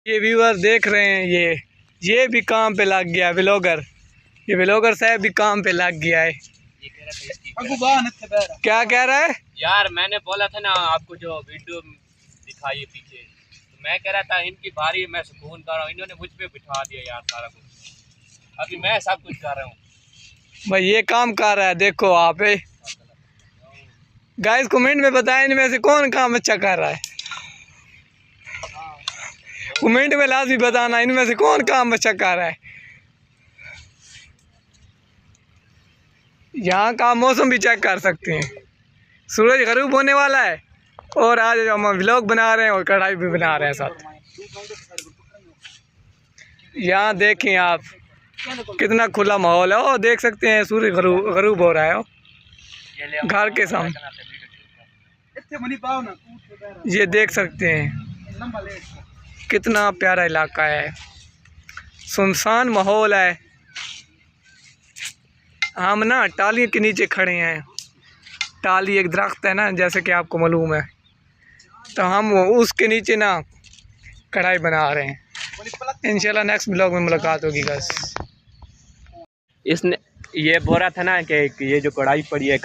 ये व्यूअर देख रहे हैं, ये भी काम पे लग गया व्लॉगर। ये व्लॉगर साहब भी काम पे लग गया है। क्या कह रहा है यार? मैंने बोला था ना आपको, जो वीडियो दिखाई पीछे, तो मैं कह रहा था इनकी बारी, मैं सुकून कर रहा हूँ, इन्होंने मुझ पे बिठा दिया यार सारा कुछ। अभी मैं सब कुछ कर रहा हूँ भाई, ये काम कर रहा है। देखो आप गाइस कमेंट में बताएं इनमें से कौन काम अच्छा कर रहा है। कमेंट में लाजमी बताना इनमें से कौन काम अच्छा कर रहा है। यहाँ का मौसम भी चेक कर सकते हैं। सूरज गरूब होने वाला है और आज हम व्लॉग बना रहे हैं और कढ़ाई भी बना रहे हैं साथ। यहाँ देखें आप कितना खुला माहौल है। और देख सकते हैं सूरज गरूब हो रहा है घर के सामने। ये देख सकते हैं कितना प्यारा इलाका है, सुनसान माहौल है। हम ना टाली के नीचे खड़े हैं। टाली एक दरख्त है ना, जैसे कि आपको मालूम है, तो हम उसके नीचे ना कढ़ाई बना रहे हैं। इंशाल्लाह नेक्स्ट ब्लॉग में मुलाकात होगी बस। इसने ये बोला था ना कि ये जो कढ़ाई पड़ी है,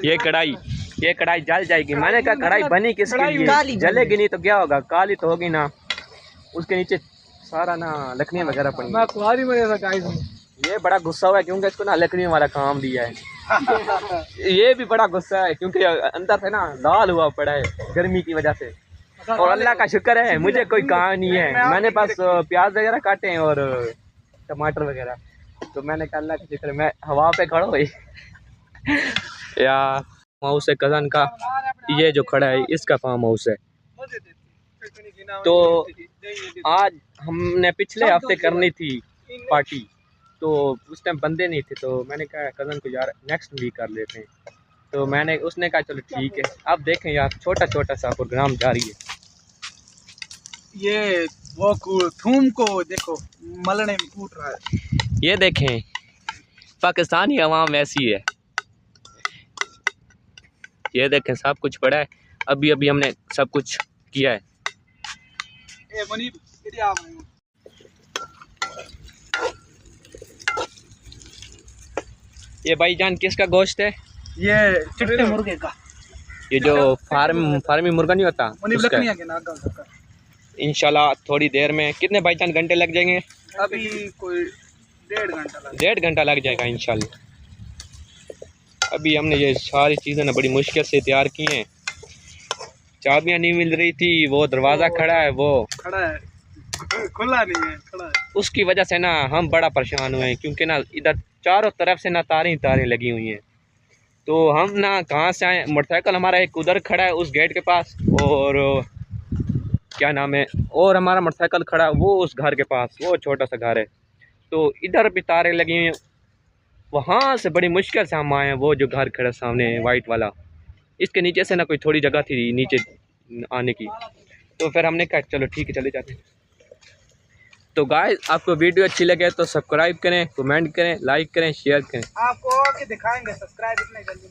ये कढ़ाई जल जाएगी। मैंने कहा कढ़ाई बनी किसके लिए? जलेगी नहीं तो क्या होगा, काली तो होगी ना। उसके नीचे सारा ना लकड़ियाँ वगैरह पड़ी। ये बड़ा गुस्सा हुआ है क्योंकि इसको ना लकड़ियों वाला काम दिया है। ये भी बड़ा गुस्सा है क्योंकि अंदर से ना लाल हुआ पड़ा है गर्मी की वजह से। और अल्लाह का शुक्र है मुझे कोई काम नहीं है। मैंने बस प्याज वगैरह काटे हैं और टमाटर वगैरह। तो मैंने कहा अल्लाह का शुक्र मैं हवा पे खड़ा हुई यार। फार्म हाउस है कज़न का, ये जो खड़ा है इसका फार्म हाउस है। तो आज हमने पिछले हफ्ते करनी थी पार्टी, तो उस टाइम बंदे नहीं थे, तो मैंने कहा कज़न को यार नेक्स्ट वीक कर लेते हैं। तो उसने कहा चलो ठीक है। अब देखें यार छोटा छोटा सा प्रोग्राम जारी है। ये वो थूम को देखो मलने में कूट रहा है। ये देखें पाकिस्तानी अवाम ऐसी है। ये देखें सब कुछ पड़ा है। अभी अभी हमने सब कुछ किया है। ये भाईजान किसका गोश्त है? ये चिट्टे मुर्गे का। ये जो फार्मी मुर्गा नहीं होता उसका। इंशाल्लाह थोड़ी देर में। कितने भाईजान घंटे लग जाएंगे? अभी कोई 1.5 घंटा लग जाएगा इंशाल्लाह। अभी हमने ये सारी चीज़ें ना बड़ी मुश्किल से तैयार की हैं। चाबियां नहीं मिल रही थी, वो दरवाज़ा खड़ा है, वो खड़ा है, खुला नहीं है, खड़ा है। उसकी वजह से ना हम बड़ा परेशान हुए हैं क्योंकि ना इधर चारों तरफ से ना तारें लगी हुई हैं। तो हम ना कहाँ से आए? मोटरसाइकिल हमारा एक उधर खड़ा है उस गेट के पास, और क्या नाम है, और हमारा मोटरसाइकिल खड़ा है वो उस घर के पास, वो छोटा सा घर है। तो इधर भी तारें लगी हुई हैं। वहाँ से बड़ी मुश्किल से हम आए हैं। वो जो घर खड़ा सामने वाइट वाला, इसके नीचे से ना कोई थोड़ी जगह थी नीचे आने की। तो फिर हमने कहा चलो ठीक है चले जाते हैं। तो गाइस आपको वीडियो अच्छी लगे तो सब्सक्राइब करें, कमेंट करें, लाइक करें, शेयर करें। आपको दिखाएंगे सब्सक्राइब इतने जल्दी।